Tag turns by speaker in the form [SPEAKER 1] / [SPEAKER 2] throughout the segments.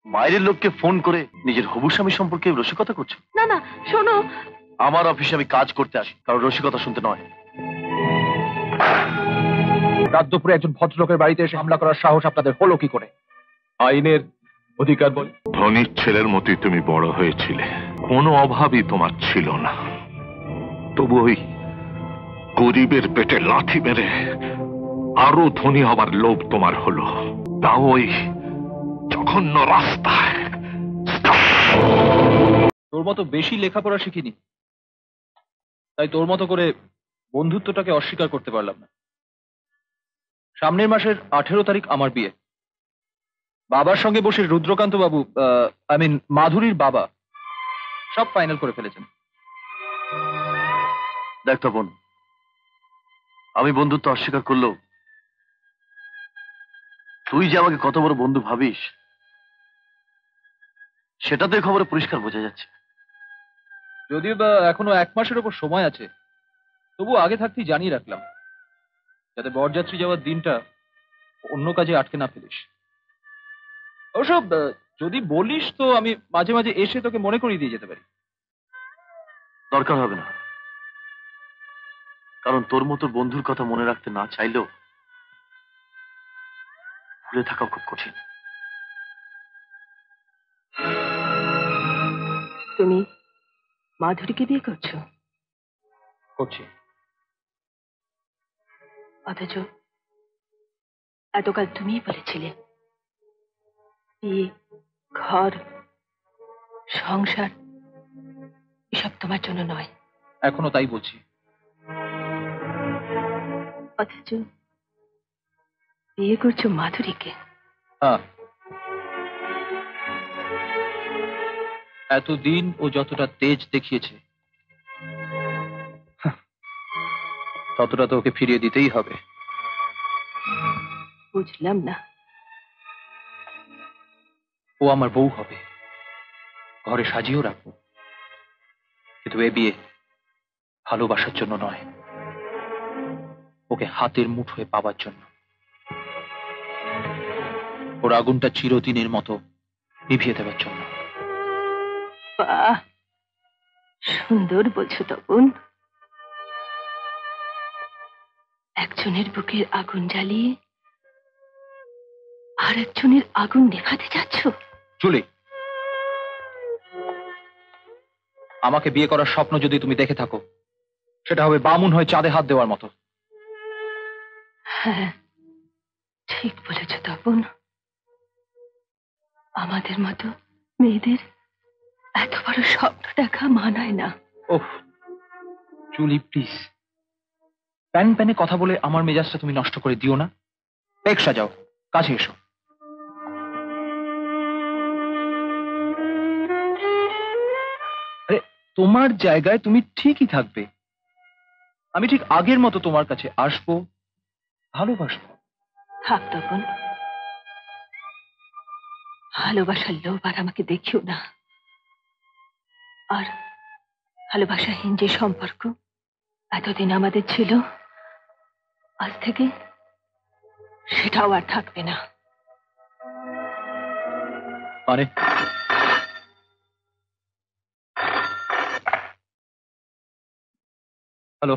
[SPEAKER 1] বাইরের লোককে ফোন করে নিজের হবু স্বামী সম্পর্কে রসিকতা করছো?
[SPEAKER 2] না না শোনো,
[SPEAKER 1] আমার অফিসে আমি কাজ করতে আসি, কারণ রসিকতা শুনতে নয়।
[SPEAKER 3] রাত দুপুরে একজন ভদ্রলোকের বাড়িতে এসে হামলা করার সাহস আপনাদের হলো কি করে? আইনের অধিকার বলে।
[SPEAKER 4] ধনীর ছেলের মতোই তুমি বড় হয়েছিলে, কোনো অভাবই তোমার ছিল না। তবু ওই গরিবের পেটে লাথি মেরে আরো ধনী হবার লোভ তোমার হলো, তাও ওই জঘন্য রাস্তায়।
[SPEAKER 3] তোর মতো বেশি লেখাপড়া শিখিনি, তাই তোর মতো করে বন্ধুত্বটাকে অস্বীকার করতে পারলাম না। সামনের মাসের 18 তারিখ আমার বিয়ে। বাবার সঙ্গে বসে রুদ্রকান্ত বাবু, মাধুরীর বাবা সব ফাইনাল করে ফেলেছেন।
[SPEAKER 1] দেখ তপন, আমি বন্ধুত্ব অস্বীকার করলেও তুই যে আমাকে কত বড় বন্ধু ভাবিস সেটা তো এই খবরে পরিষ্কার বোঝা যাচ্ছে।
[SPEAKER 3] যদিও বা এখনো 1 মাসের ওপর সময় আছে, তবু আগে থাকতেই জানিয়ে রাখলাম, যাতে বরযাত্রী যাওয়ার দিনটা অন্য কাজে আটকে না ফেলিস। অবশ্য যদি বলিস তো আমি মাঝে মাঝে এসে তোকে মনে করিয়ে দিয়ে যেতে পারি।
[SPEAKER 1] দরকার হবে না, কারণ তোর মতো বন্ধুর কথা মনে রাখতে না চাইলেও ভুলে থাকা খুব কঠিন।
[SPEAKER 2] তুমি মাধুরীকে বিয়ে করছো?
[SPEAKER 3] করছি।
[SPEAKER 2] অথচ এতকাল তুমিই বলেছিলে বিয়ে, ঘর, সংসার এসব তোমার জন্য নয়।
[SPEAKER 3] এখনো তাই বলছি।
[SPEAKER 2] অথচ বিয়ে করছো মাধুরীকে।
[SPEAKER 3] হ্যাঁ, এতদিন ও যতটা তেজ দেখিয়েছে ততটা তো ওকে ফিরিয়ে দিতেই হবে।
[SPEAKER 2] বুঝলাম না।
[SPEAKER 3] ও আমার বউ হবে, ঘরে সাজিয়েও রাখবো, কিন্তু এ বিয়ে ভালোবাসার জন্য নয়, ওকে হাতের মুঠোয় পাবার জন্য। ওর আগুনটা চিরদিনের মতো নিভিয়ে দেওয়ার জন্য।
[SPEAKER 2] বাহ, সুন্দর বলছো তপন। একজনের বুকের আগুন জ্বালিয়ে আর একজনের আগুন নেভাতে যাচ্ছ।
[SPEAKER 3] চলে আমাকে বিয়ে করার স্বপ্ন যদি তুমি দেখে থাকো, সেটা হবে বামুন হয়ে চাঁদে হাত দেওয়ার মতো।
[SPEAKER 2] হ্যাঁ, ঠিক বলেছ তপন। আমাদের মতো মেয়েদের এত বড় স্বপ্ন দেখা মানায় না।
[SPEAKER 3] ওহ জুলি, প্লিজ প্যান প্যানে কথা বলে আমার মেজাজটা তুমি নষ্ট করে দিও না। পেক সাজাও, কাছে এসো। আরে তোমার জায়গায় তুমি ঠিকই থাকবে, আমি ঠিক আগের মতো তোমার কাছে আসবো, ভালোবাসবো।
[SPEAKER 2] থাক তপন, ভালোবাসার লোভ আর আমাকে দেখিও না। আর ভালোবাসাহীন যে সম্পর্ক এতদিন আমাদের ছিল, আজ থেকে সেটাও আর থাকবে না।
[SPEAKER 3] মানে হ্যালো,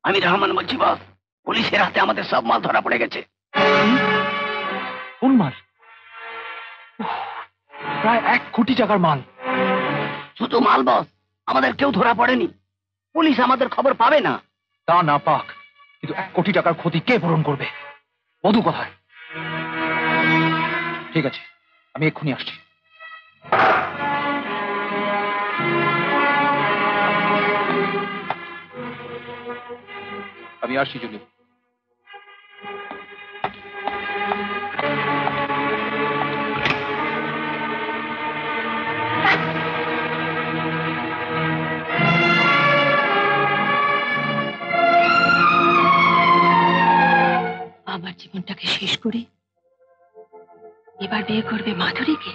[SPEAKER 5] আমি রহমান বলছি বস। পুলিশের হাতে আমাদের সব মাল ধরা পড়ে গেছে।
[SPEAKER 3] কোন মাল? প্রায় 1 কোটি টাকার মাল।
[SPEAKER 5] শুধু মাল বস, আমাদের কেউ ধরা পড়েনি। পুলিশ আমাদের খবর পাবে না।
[SPEAKER 3] তা না পাক, কিন্তু 1 কোটি টাকার ক্ষতি কে পূরণ করবে? মধু কোথায়? ঠিক আছে, আমি এক্ষুনি আসছি। আমি আসছি জুলি।
[SPEAKER 2] আমার জীবনটাকে শেষ করে এবার বিয়ে করবে মাধুরীকে?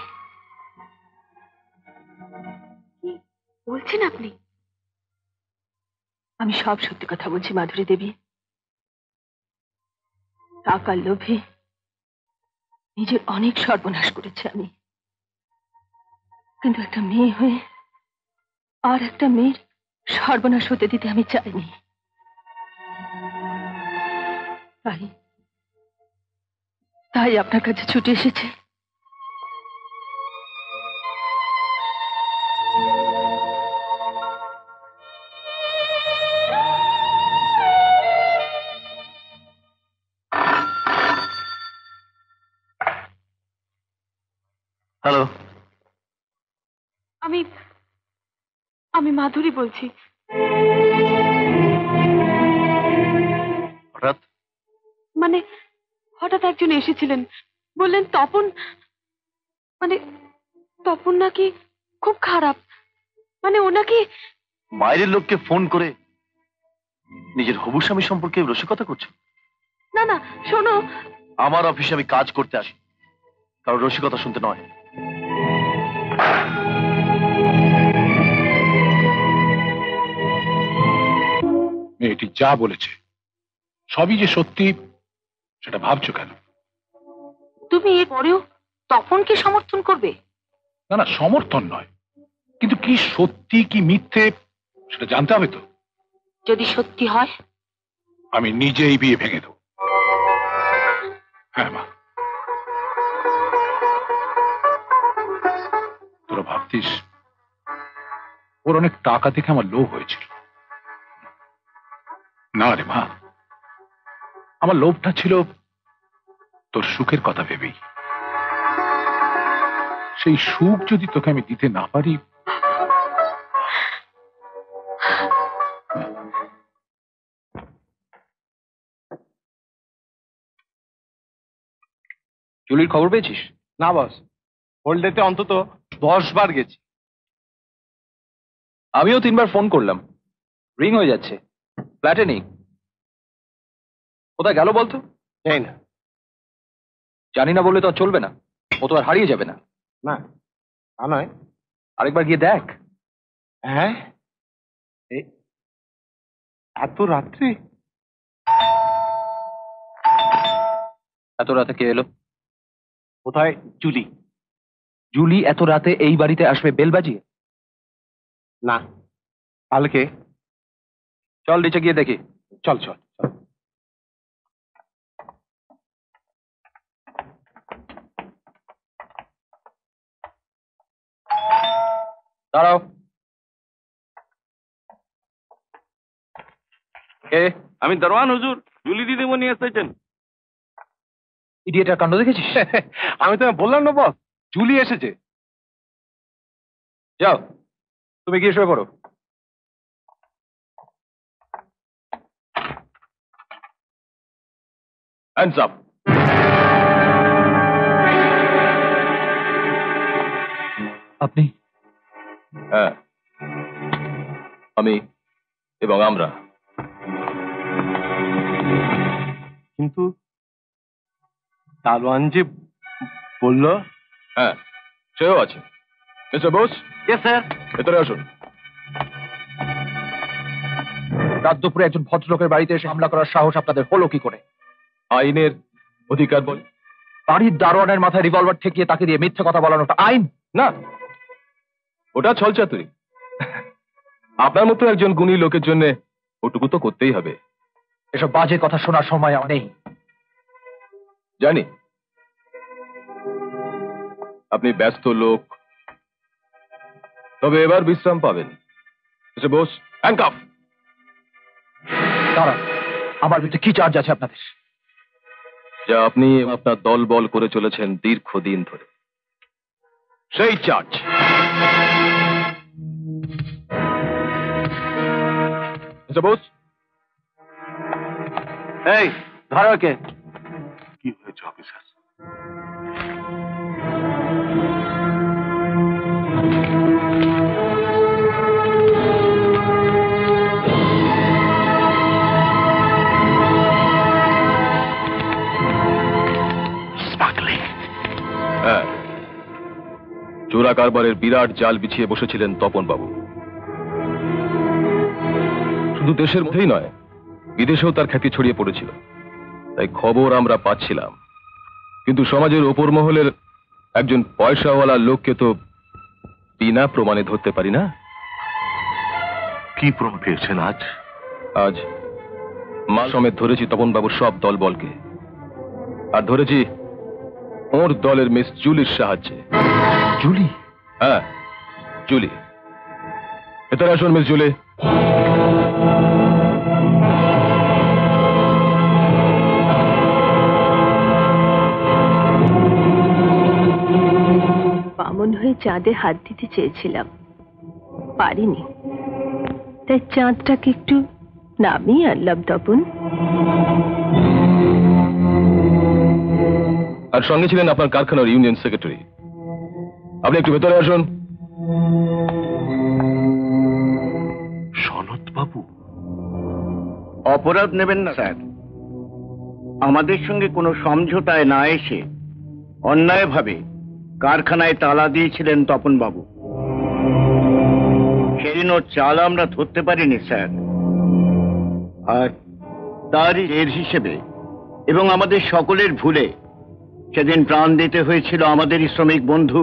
[SPEAKER 2] কি বলছেন আপনি? আমি সব সত্যি কথা বলছি মাধুরী দেবী। টাকার লোভে নিজের অনেক সর্বনাশ করেছি আমি। কিন্তু একটা মেয়ে হয়ে আর একটা মেয়ের সর্বনাশ হতে দিতে আমি চাইনি। তাই তাই আপনার কাছে ছুটে এসেছে।
[SPEAKER 1] হ্যালো,
[SPEAKER 6] আমি আমি মাধুরী বলছি।
[SPEAKER 1] হঠাৎ?
[SPEAKER 6] মানে হঠাৎ একজন এসেছিলেন, বললেন তপন, মানে তপন নাকি খুব খারাপ, মানে ও নাকি।
[SPEAKER 1] বাইরের লোককে ফোন করে নিজের হবু স্বামী সম্পর্কে রসিকতা করছে?
[SPEAKER 6] না না, শোনো।
[SPEAKER 1] আমার অফিসে আমি কাজ করতে আসি, কারণ রসিকতা শুনতে নয়।
[SPEAKER 7] মেয়েটি যা বলেছে সবই যে সত্যি সেটা ভাবছো কেন?
[SPEAKER 6] তুমি এর পরেও তপনকে সমর্থন করবে?
[SPEAKER 7] না না, সমর্থন নয়, কিন্তু কি সত্যি কি মিথ্যে সেটা জানতে হবে তো।
[SPEAKER 6] যদি সত্যি হয়
[SPEAKER 7] আমি নিজেই বিয়ে ভেঙে দেবো। হ্যাঁ মা, তোরা ভাবতিস ওর অনেক টাকা দেখে আমার লোভ হয়েছিল। না রে মা, আমার লোভটা ছিল তোর সুখের কথা ভেবেই। সেই সুখ যদি তোকে আমি দিতে না পারি।
[SPEAKER 3] জুলির খবর পেয়েছিস?
[SPEAKER 8] না বস, হোল্ডেতে অন্তত 10 বার গেছি।
[SPEAKER 3] আমিও 3 বার ফোন করলাম, রিং হয়ে যাচ্ছে, ফ্ল্যাটে নেই। কোথায় গেল বলতো?
[SPEAKER 8] জানি না।
[SPEAKER 3] জানি না বললে তো আর চলবে না, ও তো আর হারিয়ে যাবে না।
[SPEAKER 8] না, তা নয়।
[SPEAKER 3] আরেকবার গিয়ে দেখ।
[SPEAKER 8] হ্যাঁ, এত রাত্রি?
[SPEAKER 3] এত রাতে কে এলো?
[SPEAKER 8] কোথায় জুলি?
[SPEAKER 3] জুলি এত রাতে এই বাড়িতে আসবে বেল বাজিয়ে?
[SPEAKER 8] না, কালকে।
[SPEAKER 3] চল নিচে গিয়ে দেখি।
[SPEAKER 8] চল চল চল।
[SPEAKER 3] দাঁড়াও। কে?
[SPEAKER 8] আমি দরওয়ান হুজুর, জুলি দিদিমণি এসেছেন।
[SPEAKER 3] ইডিয়েটার কাণ্ড দেখেছিস?
[SPEAKER 8] আমি তো বললাম না বস, জুলি এসেছে।
[SPEAKER 3] যাও, তুমি গিয়ে শুয়ে পড়ো।
[SPEAKER 1] Hands up.
[SPEAKER 3] আপনি?
[SPEAKER 1] হ্যাঁ, আমি এবং আমরা।
[SPEAKER 8] কিন্তু দারোয়ান যে বলল।
[SPEAKER 1] হ্যাঁ, সেও আছে। মিস্টার বোস।
[SPEAKER 8] Yes sir.
[SPEAKER 1] ভেতরে আসুন।
[SPEAKER 3] রাত দুপুরে একজন ভদ্রলোকের বাড়িতে এসে হামলা করার সাহস আপনাদের হলো কি করে?
[SPEAKER 1] আইনের অধিকার বল।
[SPEAKER 3] বাড়ির দারোয়ানের মাথায় রিভলভার ঠেকিয়ে তাকে দিয়ে মিথ্যে কথা বলানোটা আইন
[SPEAKER 1] না, ওটা ছলচাতুরি। আপনার মতো একজন গুণী লোকের জন্য ওটুকু তো করতেই হবে।
[SPEAKER 3] এসব বাজে কথা শোনার সময় আমার নেই।
[SPEAKER 1] জানি আপনি ব্যস্ত লোক, তবে এবার বিশ্রাম পাবেন। Mister Bose, handcuff.
[SPEAKER 3] দাঁড়ান, আমার বিরুদ্ধে কি চার্জ আছে আপনাদের?
[SPEAKER 1] যা আপনি আপনার দল বল করে চলেছেন দীর্ঘদিন ধরে, সেই চার্জ। মিস্টার বোস।
[SPEAKER 8] এই ধরো কে?
[SPEAKER 7] কি হয়েছে অফিসার?
[SPEAKER 1] হ্যাঁ, চোরা কারবারের বিরাট জাল বিছিয়ে বসেছিলেন তপন বাবু। শুধু দেশের মধ্যেই নয়, বিদেশেও তার খ্যাতি ছড়িয়ে পড়েছিল। তাই খবর আমরা পাচ্ছিলাম, কিন্তু সমাজের ওপর মহলের একজন পয়সাওয়ালা লোককে তো বিনা প্রমাণে ধরতে পারি না?
[SPEAKER 4] কি প্রমাণ পেয়েছেন আজ?
[SPEAKER 1] আজ মাল সমেত ধরেছি তপনবাবুর সব দল বলকে, আর ধরেছি ওর দলের মিস জুলির সাহায্যে।
[SPEAKER 4] জুলি?
[SPEAKER 1] হ্যাঁ, জুলি। ভেতরে আসুন মিস জুলি।
[SPEAKER 2] বামন হয়ে চাঁদে হাত দিতে চেয়েছিলাম, পারিনি, তাই চাঁদটাকে একটু নামিয়ে আনলাম তপন।
[SPEAKER 1] আর সঙ্গে ছিলেন আপনার কারখানার ইউনিয়ন সেক্রেটারি। আপনি একটু ভেতরে আসুন।
[SPEAKER 4] সনৎ বাবু?
[SPEAKER 5] অপরাধ নেবেন না স্যার, আমাদের সঙ্গে কোনো সমঝোতায় না এসে অন্যায়ভাবে কারখানায় তালা দিয়েছিলেন তপন বাবু। সেদিন ওর চাল আমরা ধরতে পারিনি স্যার, আর তারই এর হিসেবে এবং আমাদের সকলের ভুলে সেদিন প্রাণ দিতে হয়েছিল আমাদেরই শ্রমিক বন্ধু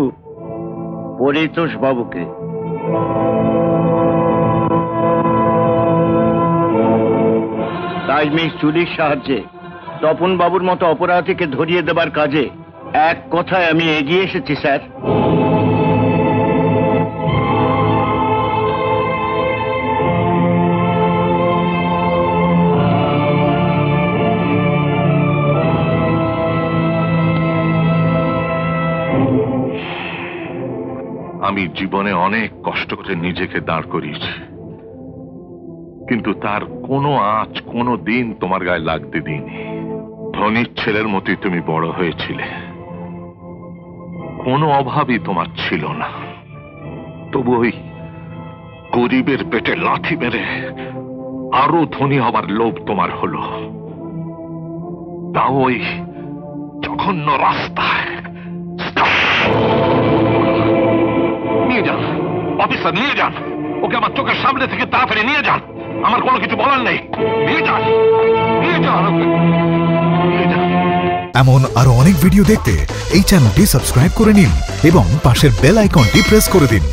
[SPEAKER 5] পরিতোষ বাবুকে। তাই মিস জুলির সাহায্যে তপন বাবুর মতো অপরাধীকে ধরিয়ে দেবার কাজে এক কথায় আমি এগিয়ে এসেছি স্যার।
[SPEAKER 4] আমি জীবনে অনেক কষ্ট করে নিজেকে দাঁড় করিয়েছি, কিন্তু তার কোনো আঁচ কোনো দিন তোমার গায়ে লাগতে দিইনি। ধনীর ছেলের মতোই তুমি বড় হয়েছিলে, কোনো অভাবই তোমার ছিল না। তবু ওই গরিবের পেটে লাথি মেরে আরো ধনী হবার লোভ তোমার হলো, তাও ওই জঘন্য রাস্তায়। নিয়ে যান অফিসার, নিয়ে যান ওকে, আমার চোখের সামনে থেকে তাড়াতাড়ি নিয়ে যান। আমার কোনো কিছু বলার নেই, নিয়ে যান, নিয়ে যান, নিয়ে যান।
[SPEAKER 9] এমন আরো অনেক ভিডিও দেখতে এই চ্যানেলটি সাবস্ক্রাইব করে নিন এবং পাশের বেল আইকনটি প্রেস করে দিন।